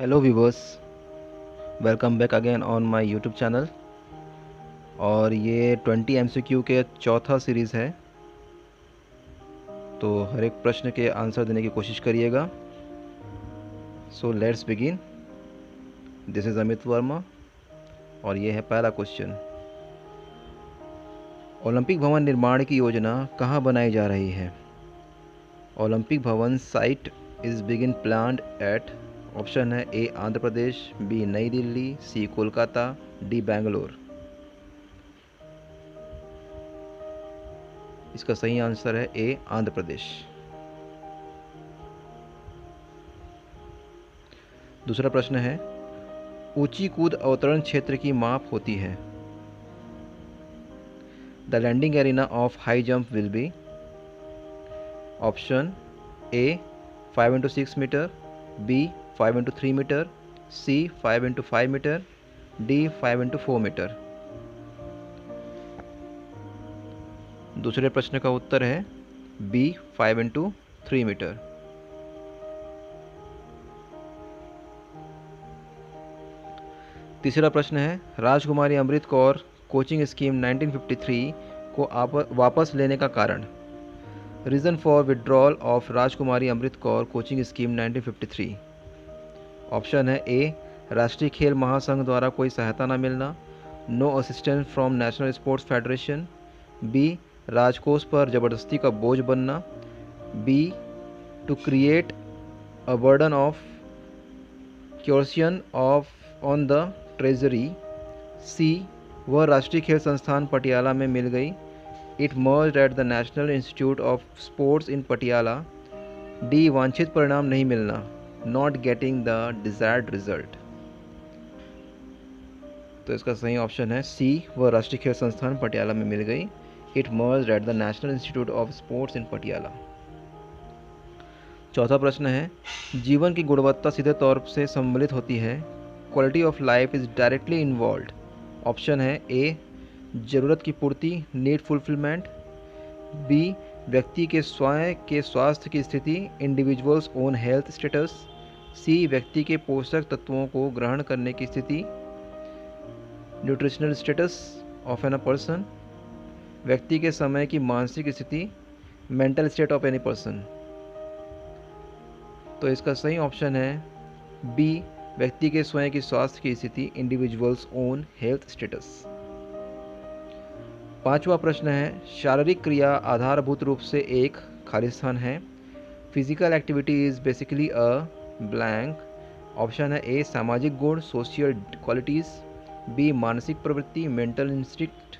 Hello viewers, welcome back again on my YouTube channel. और ये 20 MCQ के चौथा सीरीज़ है, तो हर एक प्रश्न के आंसर देने की कोशिश करिएगा। So let's begin. This is Amit Verma और ये है पहला क्वेश्चन। ओलंपिक भवन निर्माण की योजना कहाँ बनाई जा रही है? ओलंपिक भवन साइट इज़ बिगिन प्लान्ड एट। ऑप्शन है A Andhra Pradesh, B Nai Delhi, C Kolkata, D Bangalore. इसका सही आंसर है ए आंध्र प्रदेश। दूसरा प्रश्न है, ऊंची कूद अवतरण क्षेत्र की माप होती है। The landing arena of high jump will be. Option A 5x6 metre, B 5x3 metre, C 5x5 metre, D 5x4 metre. दूसरे प्रश्न का उत्तर है बी 5x3 मीटर। तीसरा प्रश्न है, राजकुमारी अमृत कौर कोचिंग स्कीम 1953 को वापस लेने का कारण। Reason for withdrawal of Rajkumari Amrit Kaur coaching scheme 1953। Option है ए राष्ट्रीय खेल महासंघ द्वारा कोई सहायता न मिलना, no assistance from national sports federation, B राजकोष पर जबरदस्ती का बोझ बनना, B to create a burden of coercion of on the treasury, C वह राष्ट्रीय खेल संस्थान पटियाला में मिल गई, it merged at the national institute of sports in Patiala, D वांछित परिणाम नहीं मिलना, not getting the desired result. तो इसका सही ऑप्शन है सी वह राष्ट्रीय खेल संस्थान पटियाला में मिल गई, it merged at the national institute of sports in Patiala. चौथा प्रश्न है, जीवन की गुणवत्ता सीधे तौर से सम्मिलित होती है, quality of life is directly involve. Option है ए जरूरत की पूर्ति, नीड फुलफिलमेंट, बी व्यक्ति के स्वयं के स्वास्थ्य की स्थिति, individuals own health status, C व्यक्ति के पोषक तत्वों को ग्रहण करने की स्थिति, nutritional status of an a person, व्यक्ति के समय की मानसिक स्थिति, mental state of any person. तो इसका सही ऑप्शन है बी व्यक्ति के स्वयं की स्वास्थ्य की स्थिति, इंडिविजुअल्स ओन हेल्थ स्टेटस। पांचवा प्रश्न है, शारीरिक क्रिया आधारभूत रूप से एक खाली स्थान है, physical activity is basically a blank. Option है ए सामाजिक गुण, सोशियल क्वालिटीज़, बी मानसिक प्रवृत्ति, मेंटल इंस्टिक्ट,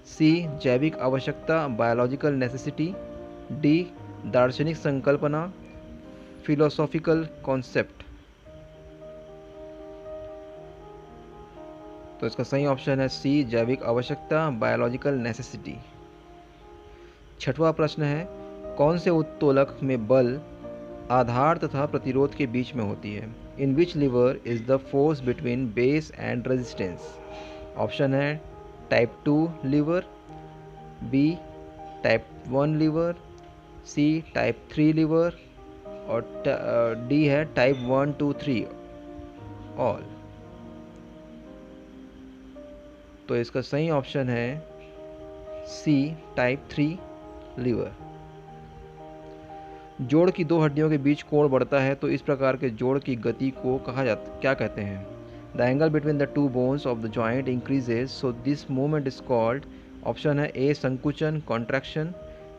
सी जैविक आवश्यकता, बायोलॉजिकल नेसेसिटी, डी दार्शनिक संकल्पना, फिलोसॉफिकल कॉन्सेप्ट। तो इसका सही ऑप्शन है सी जैविक आवश्यकता, बायोलॉजिकल नेसेसिटी। छठवां प्रश्न है, कौन से उत्तोलक में बल आधार तथा प्रतिरोध के बीच में होती है, in which lever is the force between base and resistance. Option है type 2 lever, B type 1 lever, C type 3 lever और डी है टाइप 1 2 3 ऑल। तो इसका सही ऑप्शन है सी टाइप 3 लीवर। जोड़ की दो हड्डियों के बीच कोण बढ़ता है तो इस प्रकार के जोड़ की गति को क्या कहते हैं? The angle between the two bones of the joint increases, so this movement is called. Option है ए संकुचन कॉन्ट्रैक्शन,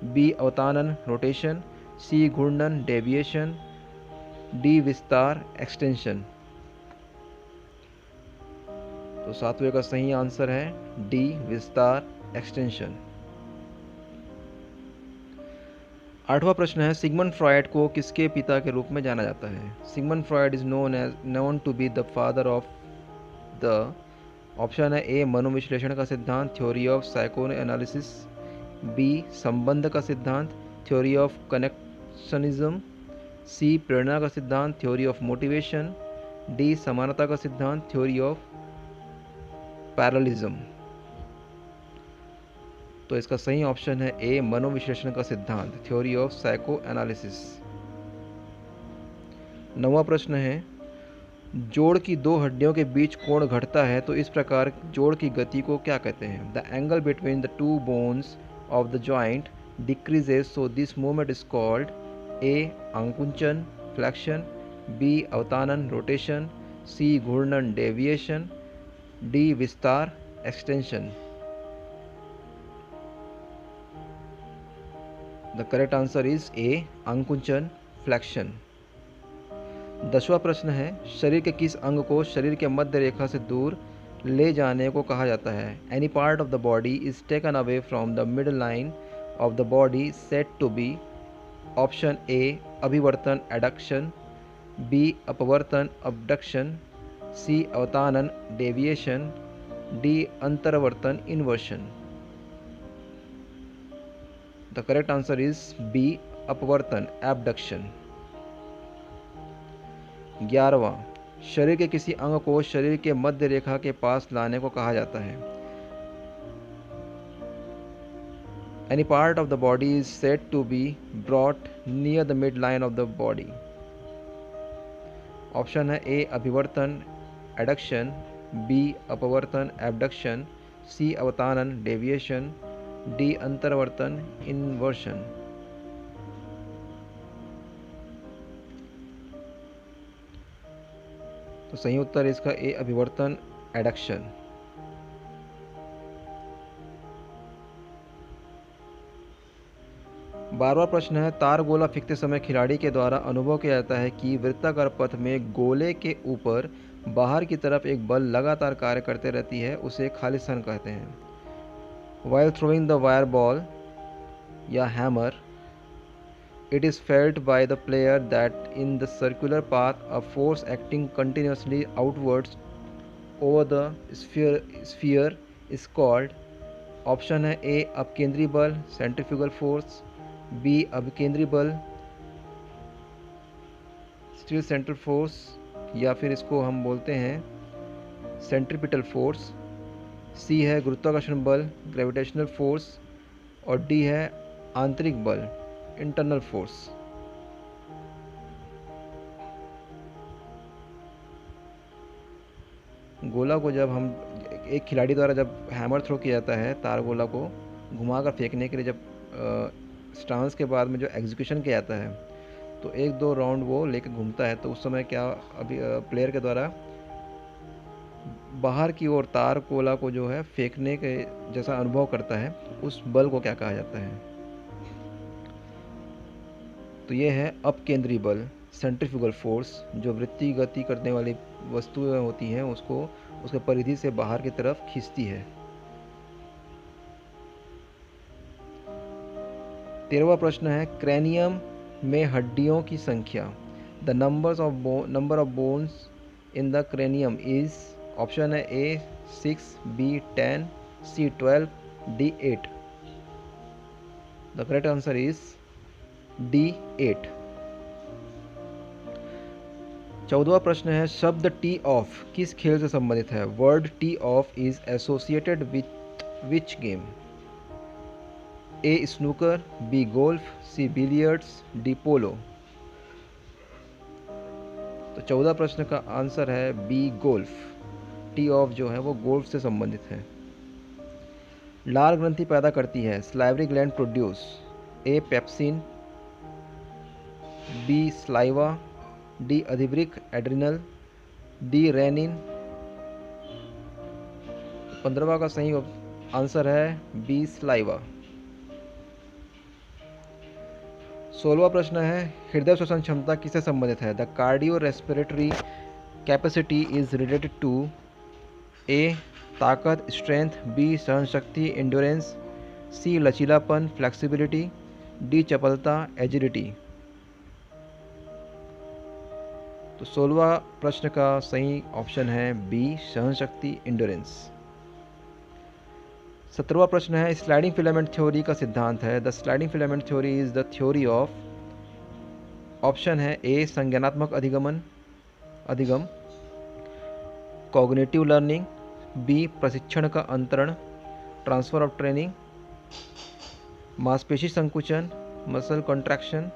बी अवतानन रोटेशन, सी घूर्णन डेविएशन, डी विस्तार एक्सटेंशन। तो सातवें का सही आंसर है डी विस्तार एक्सटेंशन। आठवां प्रश्न है, सिगमंड फ्रॉयड को किसके पिता के रूप में जाना जाता है? Sigmund Freud is known to be the father of the. Option है ए मनोविश्लेषण का सिद्धांत, theory of psychoanalysis, B संबंध का सिद्धांत, थ्योरी ऑफ कनेक्शनिज्म, सी प्रेरणा का सिद्धांत, थ्योरी ऑफ मोटिवेशन, डी समानता का सिद्धांत, थ्योरी ऑफ पैरेललिज्म। तो इसका सही ऑप्शन है ए मनोविश्लेषण का सिद्धांत, थ्योरी ऑफ साइको एनालिसिस। नौवां प्रश्न है, जोड़ की दो हड्डियों के बीच कोण घटता है तो इस प्रकार जोड़ की गति को क्या कहते हैं? The angle between the two bones of the joint decreases, so this movement is called A आंकुंचन फ्लेक्शन, बी अवतानन रोटेशन, सी घूर्णन डेविएशन, डी विस्तार extension. The correct answer is A आंकुंचन फ्लेक्शन। 10वां प्रश्न है, शरीर के किस अंग को शरीर के मध्य रेखा से दूर ले जाने को कहा जाता है? Any part of the body is taken away from the mid line of the body said to be. Option A अभिवर्तन एडक्शन, बी अपवर्तन अबडक्शन, सी अवतानन डेविएशन, डी अंतरवर्तन inversion. The correct answer is B अपवर्तन abduction. 11वां, शरीर के किसी अंग को शरीर के मध्य रेखा के पास लाने को कहा जाता है? Any part of the body is said to be brought near the mid line of the body. Option है ए अभिवर्तन एडक्शन, बी अपवर्तन एबडक्शन, सी अवतानन डेविएशन, डी अंतरवर्तन इन्वर्शन। तो सही उत्तर इसका ए अभिवर्तन एडक्शन। 12वां प्रश्न है, तार गोला फेंकते समय खिलाड़ी के द्वारा अनुभव किया जाता है कि वृत्ताकार पथ में गोले के ऊपर बाहर की तरफ एक बल लगातार कार्य करते रहती है, उसे खाली स्थान कहते हैं। While throwing the wire ball या hammer, it is felt by the player that in the circular path a force acting continuously outwards over the sphere is called। Option है ए अपकेंद्री बल सेंट्रीफ्यूगल फोर्स, बी अभिकेंद्री बल steel central force, या फिर इसको हम बोलते हैं सेंट्रीपिटल फोर्स, सी है गुरुत्वाकर्षण बल ग्रेविटेशनल फोर्स, और डी है आंतरिक बल इंटरनल फोर्स। गोला को जब हम एक खिलाड़ी द्वारा जब हैमर थ्रो किया जाता है, तार गोला को घुमाकर फेंकने के लिए जब स्टांस के बाद में जो एग्जीक्यूशन किया जाता है, तो एक दो राउंड वो लेकर घूमता है, तो उस समय क्या अभी प्लेयर के द्वारा बाहर की ओर तार गोला को जो है फेंकने के जैसा अनुभव करता है, उस बल को क्या कहा जाता है? तो ये है अपकेंद्री बल सेंट्रीफ्यूगल फोर्स, जो वृत्तीय गति करने वाली वस्तुएं होती हैं उसको उसके परिधि से बाहर की तरफ खींचती है। 13वां प्रश्न है, क्रैनियम में हड्डियों की संख्या, the number of bones in the cranium is. Option है A 6, B 10, C 12, D 8। The correct answer is D 8। 14वां प्रश्न है, शब्द टी ऑफ किस खेल से संबंधित है? Word tee off is associated with which game? A snooker, B golf, C billiards, D polo. तो 14 प्रश्न का आंसर है बी गोल्फ। टी ऑफ जो है वो गोल्फ से संबंधित है। लाल ग्रंथि पैदा करती है, salivary gland produce, A pepsin, B saliva, D अधिवृक्क एड्रिनल, डी रेनिन। 15वां का सही आंसर है बी स्लाइवा। 16वां प्रश्न है, हृदय श्वसन क्षमता किससे संबंधित है? The cardio respiratory capacity is related to A ताकत स्ट्रेंथ, बी सहन शक्ति एंड्योरेंस, सी लचीलापन फ्लेक्सिबिलिटी, डी चपलता एजिलिटी। तो 16वां प्रश्न का सही ऑप्शन है बी सहन शक्ति एंड्योरेंस। 17वां प्रश्न है, स्लाइडिंग फिलामेंट थ्योरी का सिद्धांत है। The sliding filament theory is the theory of. Option है ए संज्ञानात्मक अधिगम, कॉग्निटिव लर्निंग, बी प्रशिक्षण का अंतरण ट्रांसफर ऑफ ट्रेनिंग, मांसपेशी संकुचन मसल कॉन्ट्रैक्शन,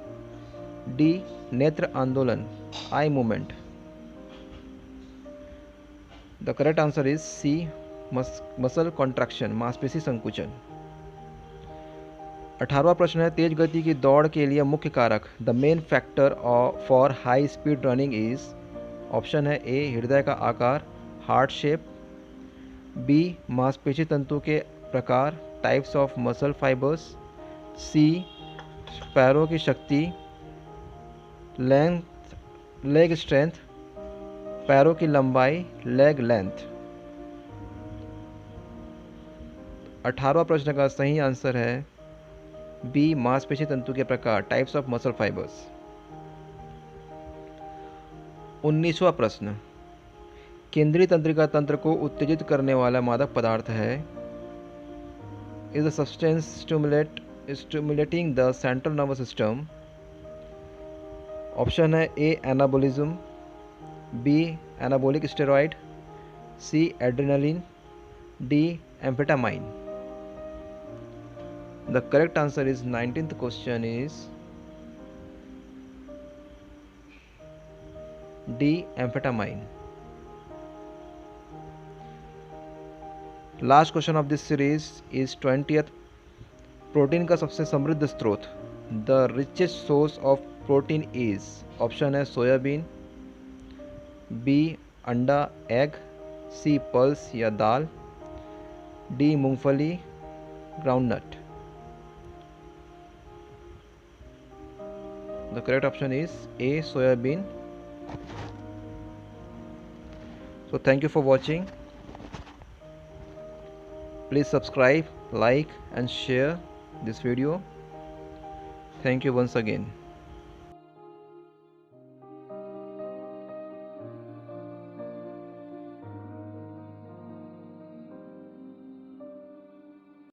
डी नेत्र आंदोलन eye movement. The correct answer is C, muscle contraction, मांसपेशी संकुचन। 18वां प्रश्न है, तेज गति की दौड़ के लिए मुख्य कारक, the main factor for high speed running is. Option है ए हृदय का आकार, हार्ट शेप, बी मांसपेशी तंतु के प्रकार, टाइप्स ऑफ मसल फाइबर्स, सी पैरों की शक्ति, लेग स्ट्रेंथ, पैरों की लंबाई, लेग लेंथ। 18वां प्रश्न का सही आंसर है बी मांसपेशी तंतु के प्रकार, टाइप्स ऑफ मसल फाइबर्स। 19वां प्रश्न, केंद्रीय तंत्रिका तंत्र को उत्तेजित करने वाला मादक पदार्थ है, is the substance stimulating the central nervous system. Option है A anabolism, B anabolic steroid, C adrenaline, D amphetamine. The correct answer is 19th question is D amphetamine. Last question of this series is 20th, protein का सबसे समृद्ध स्रोत, the richest source of protein is. Option है soybean, B अंडा egg, C pulse या दाल, D मूंगफली groundnut. The correct option is A soybean. So thank you for watching. Please subscribe, like and share this video. Thank you once again.